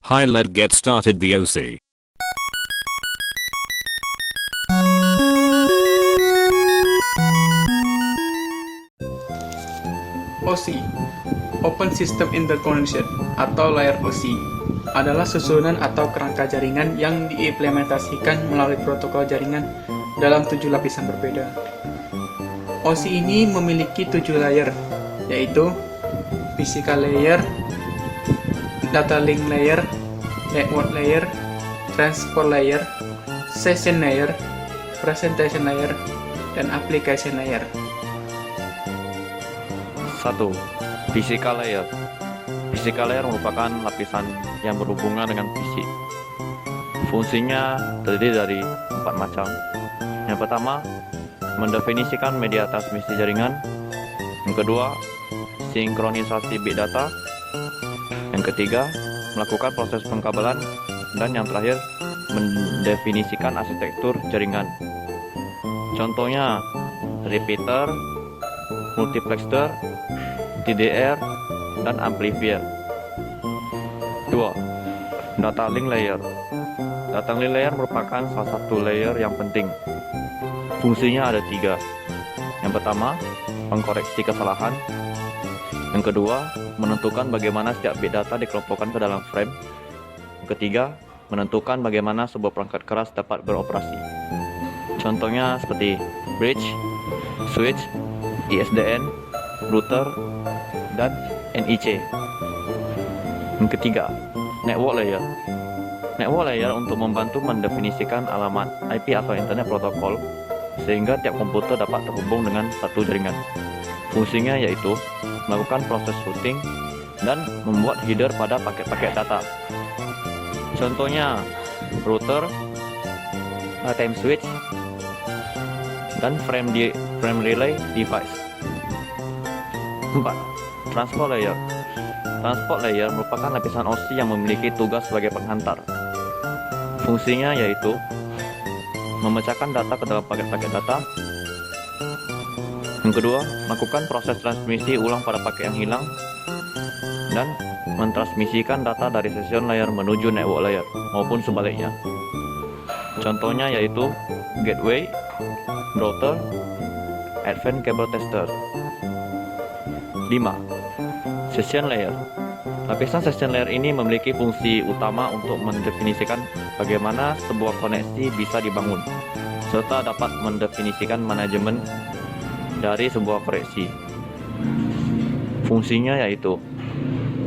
Hi, let's get started VOC. OSI Open System Interconnection atau Layer OSI adalah susunan atau kerangka jaringan yang diimplementasikan melalui protokol jaringan dalam 7 lapisan berbeda. OSI ini memiliki 7 layer, yaitu Physical Layer, Data Link Layer, Network Layer, Transport Layer, Session Layer, Presentation Layer, dan Application Layer. 1. Physical Layer. Physical Layer merupakan lapisan yang berhubungan dengan fisik. Fungsinya terdiri dari 4 macam. Yang pertama, mendefinisikan media transmisi jaringan. Yang kedua, sinkronisasi bit data. Yang ketiga, melakukan proses pengkabelan. Dan yang terakhir, mendefinisikan arsitektur jaringan. Contohnya, repeater, multiplexer, DDR, dan amplifier. 2. Data Link Layer. Data Link Layer merupakan salah satu layer yang penting. Fungsinya ada 3. Yang pertama, mengkoreksi kesalahan. Yang kedua, menentukan bagaimana setiap bit data dikelompokkan ke dalam frame. Yang ketiga, menentukan bagaimana sebuah perangkat keras dapat beroperasi. Contohnya seperti bridge, switch, ISDN, router, dan NIC. Yang ketiga, network layer. Network layer untuk membantu mendefinisikan alamat IP atau Internet Protocol sehingga tiap komputer dapat terhubung dengan satu jaringan. Fungsinya yaitu melakukan proses routing dan membuat header pada paket-paket data. Contohnya router, time switch, dan frame relay device. 4. Transport Layer. Transport Layer merupakan lapisan OSI yang memiliki tugas sebagai penghantar. Fungsinya yaitu memecahkan data ke dalam paket-paket data. Yang kedua, melakukan proses transmisi ulang pada paket yang hilang dan mentransmisikan data dari session layer menuju network layer maupun sebaliknya. Contohnya yaitu gateway, router, advanced cable tester. 5. Session Layer. Lapisan session layer ini memiliki fungsi utama untuk mendefinisikan bagaimana sebuah koneksi bisa dibangun, serta dapat mendefinisikan manajemen dari sebuah koneksi. Fungsinya yaitu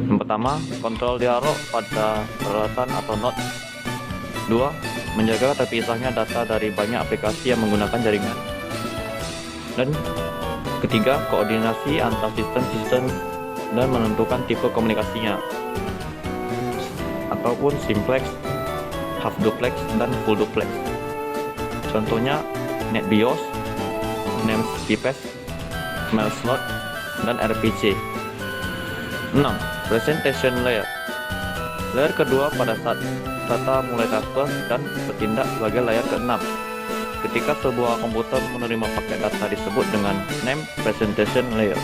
yang pertama, kontrol dialog pada peralatan atau node. 2. Menjaga terpisahnya data dari banyak aplikasi yang menggunakan jaringan. Dan ketiga, koordinasi antar sistem-sistem dan menentukan tipe komunikasinya, ataupun simplex, half duplex, dan full duplex. Contohnya NetBIOS, NAMPS, MailSlot, dan RPC. 6. Presentation Layer. Layer kedua pada saat data mulai transfer dan bertindak sebagai layer ke-6. Ketika sebuah komputer menerima paket data disebut dengan Name Presentation Layer.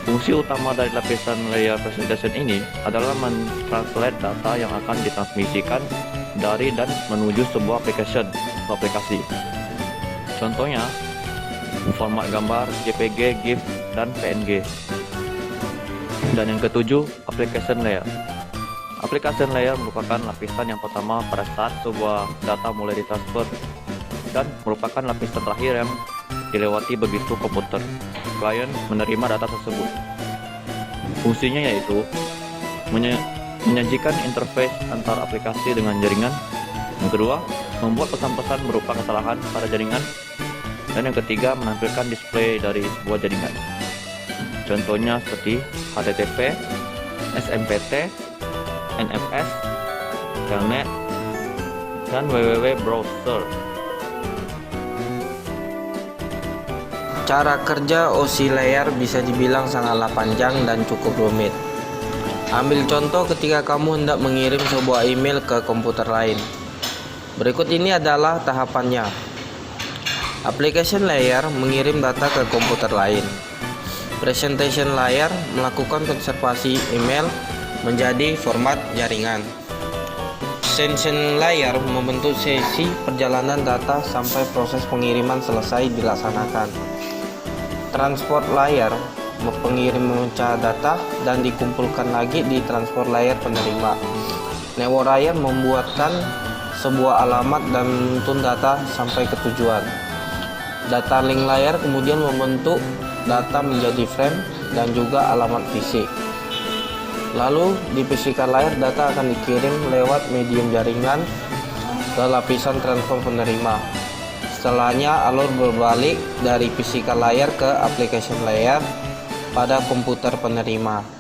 Fungsi utama dari lapisan layer presentation ini adalah mentranslate data yang akan ditransmisikan dari dan menuju sebuah aplikasi. Contohnya, format gambar, JPG, GIF, dan PNG. Dan yang ketujuh, Application Layer. Application Layer merupakan lapisan yang pertama pada saat sebuah data mulai ditransfer dan merupakan lapisan terakhir yang dilewati begitu komputer klien menerima data tersebut. Fungsinya yaitu menyajikan interface antar aplikasi dengan jaringan. Yang kedua, membuat pesan-pesan berupa kesalahan pada jaringan. Dan yang ketiga, menampilkan display dari sebuah jaringan. Contohnya seperti HTTP, SMPT, NFS, Telnet, dan www browser. Cara kerja OSI layer bisa dibilang sangatlah panjang dan cukup rumit. Ambil contoh ketika kamu hendak mengirim sebuah email ke komputer lain. Berikut ini adalah tahapannya. Application layer mengirim data ke komputer lain. Presentation layer melakukan konservasi email menjadi format jaringan. Session layer membentuk sesi perjalanan data sampai proses pengiriman selesai dilaksanakan. Transport layer pengirim memecah data dan dikumpulkan lagi di transport layer penerima. Network layer membuatkan sebuah alamat dan menuntun data sampai ke tujuan. Data link layer kemudian membentuk data menjadi frame dan juga alamat fisik. Lalu di physical layer data akan dikirim lewat medium jaringan ke lapisan transfer penerima. Setelahnya alur berbalik dari physical layer ke application layer pada komputer penerima.